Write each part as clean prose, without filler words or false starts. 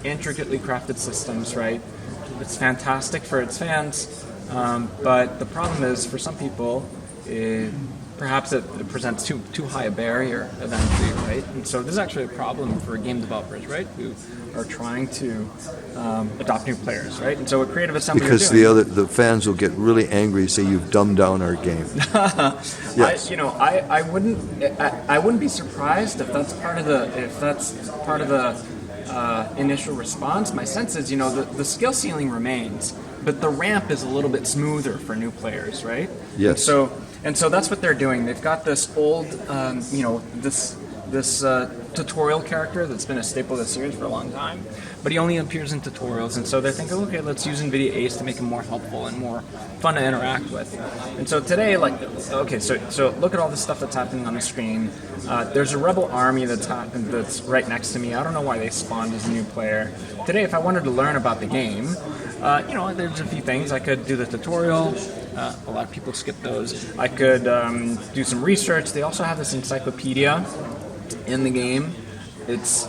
intricately crafted systems, right? It's fantastic for its fans, but the problem is for some people, perhaps it presents too high a barrier of entry, right? And so this is actually a problem for game developers, right, who are trying to adopt new players, right? And so what Creative Assembly because are doing, the fans will get really angry, say you've dumbed down our game. Yes. I wouldn't be surprised if that's part of the initial response. My sense is, the skill ceiling remains, but the ramp is a little bit smoother for new players, right? Yes. And so that's what they're doing. They've got this old, this tutorial character that's been a staple of the series for a long time, but he only appears in tutorials, and so they're thinking, okay, let's use Nvidia ACE to make him more helpful and more fun to interact with. And so today, so look at all the stuff that's happening on the screen. There's a rebel army that's right next to me. I don't know why they spawned as a new player. Today, if I wanted to learn about the game, there's a few things. I could do the tutorial. A lot of people skip those. I could do some research. They also have this encyclopedia in the game. It's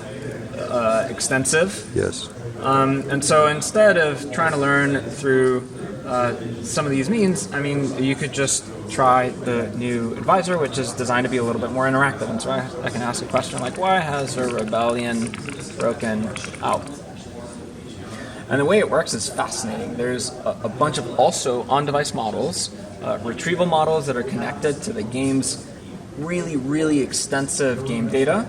extensive. Yes. And so instead of trying to learn through some of these means, you could just try the new advisor, which is designed to be a little bit more interactive. And so I can ask a question like, why has a rebellion broken out? And the way it works is fascinating. There's a bunch of also on-device models, retrieval models that are connected to the game's really, really extensive game data.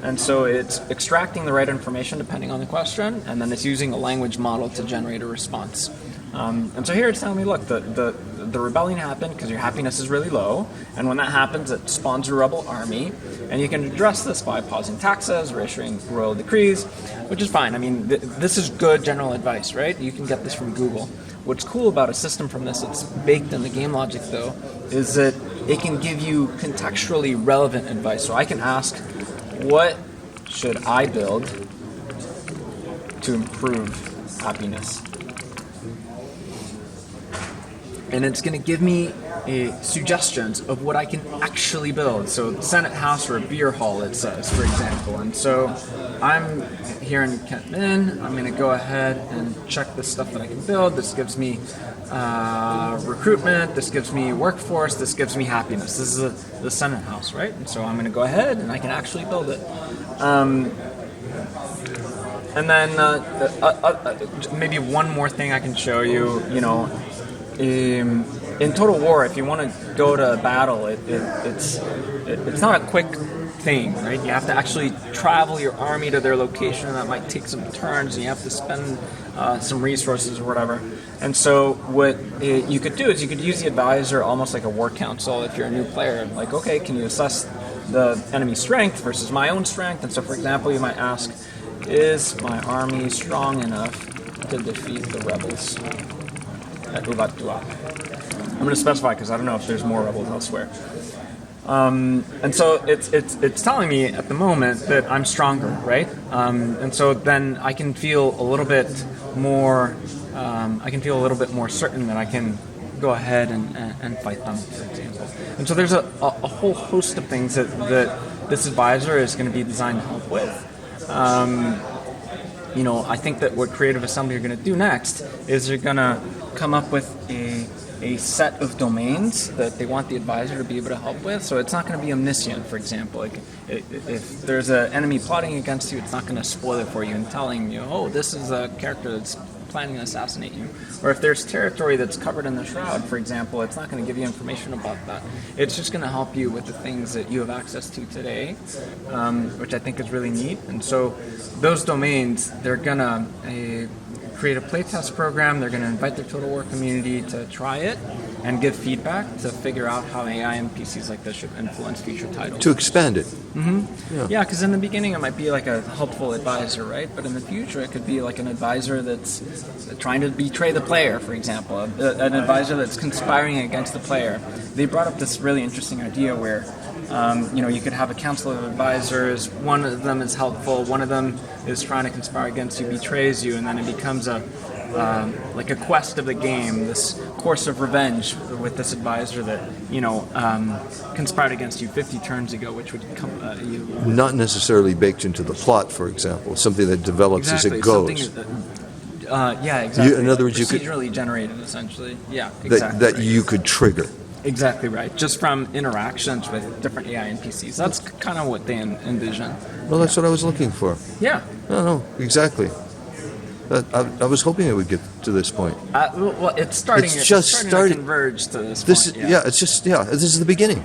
And so it's extracting the right information depending on the question, and then it's using a language model to generate a response. And so here it's telling me, look, the rebellion happened because your happiness is really low, and when that happens, it spawns a rebel army, and you can address this by pausing taxes or issuing royal decrees, which is fine. This is good general advice, right? You can get this from Google. What's cool about a system from this that's baked in the game logic, though, is that it can give you contextually relevant advice. So I can ask, what should I build to improve happiness? And it's going to give me suggestions of what I can actually build. So Senate House or a beer hall, it says, for example. And so I'm here in Kent Min. I'm going to go ahead and check the stuff that I can build. This gives me recruitment. This gives me workforce. This gives me happiness. This is the Senate House, right? And so I'm going to go ahead and I can actually build it. And then maybe one more thing I can show you, in Total War, if you want to go to battle, it's not a quick thing, right? You have to actually travel your army to their location, and that might take some turns, and you have to spend some resources or whatever. And so what you could do is you could use the advisor almost like a war council if you're a new player. Like, okay, can you assess the enemy strength versus my own strength? And so, for example, you might ask, is my army strong enough to defeat the rebels at Uvat-Dua? I'm going to specify because I don't know if there's more rebels elsewhere. And so it's telling me at the moment that I'm stronger, right? And so then I can feel a little bit more. I can feel a little bit more certain that I can go ahead and fight them, for example. And so there's a whole host of things that this advisor is going to be designed to help with. I think that what Creative Assembly are going to do next is they're going to come up with a set of domains that they want the advisor to be able to help with. So it's not going to be omniscient, for example. Like if there's an enemy plotting against you, it's not going to spoil it for you and telling you, oh, this is a character that's planning to assassinate you. Or if there's territory that's covered in the Shroud, for example, it's not going to give you information about that. It's just going to help you with the things that you have access to today, which I think is really neat. And so those domains, they're going to create a playtest program. They're going to invite the Total War community to try it and give feedback to figure out how AI and PCs like this should influence future titles. To expand it. Mm-hmm. Yeah, because in the beginning it might be like a helpful advisor, right? But in the future it could be like an advisor that's trying to betray the player, for example, an advisor that's conspiring against the player. They brought up this really interesting idea where you could have a council of advisors. One of them is helpful. One of them is trying to conspire against you, betrays you, and then it becomes a like a quest of the game, this course of revenge with this advisor that conspired against you 50 turns ago, which would come you. Not necessarily baked into the plot, for example, something that develops as it goes. Yeah, exactly. In other words, you could procedurally generated, essentially. Yeah, exactly. that right. you could trigger. Exactly right. Just from interactions with different AI NPCs. That's kind of what they envision. Well, that's what I was looking for. Yeah. No, exactly. I was hoping it would get to this point. Well, it's starting. It's just starting started. to converge to this. This point, is, yeah, it's just, yeah, this is the beginning.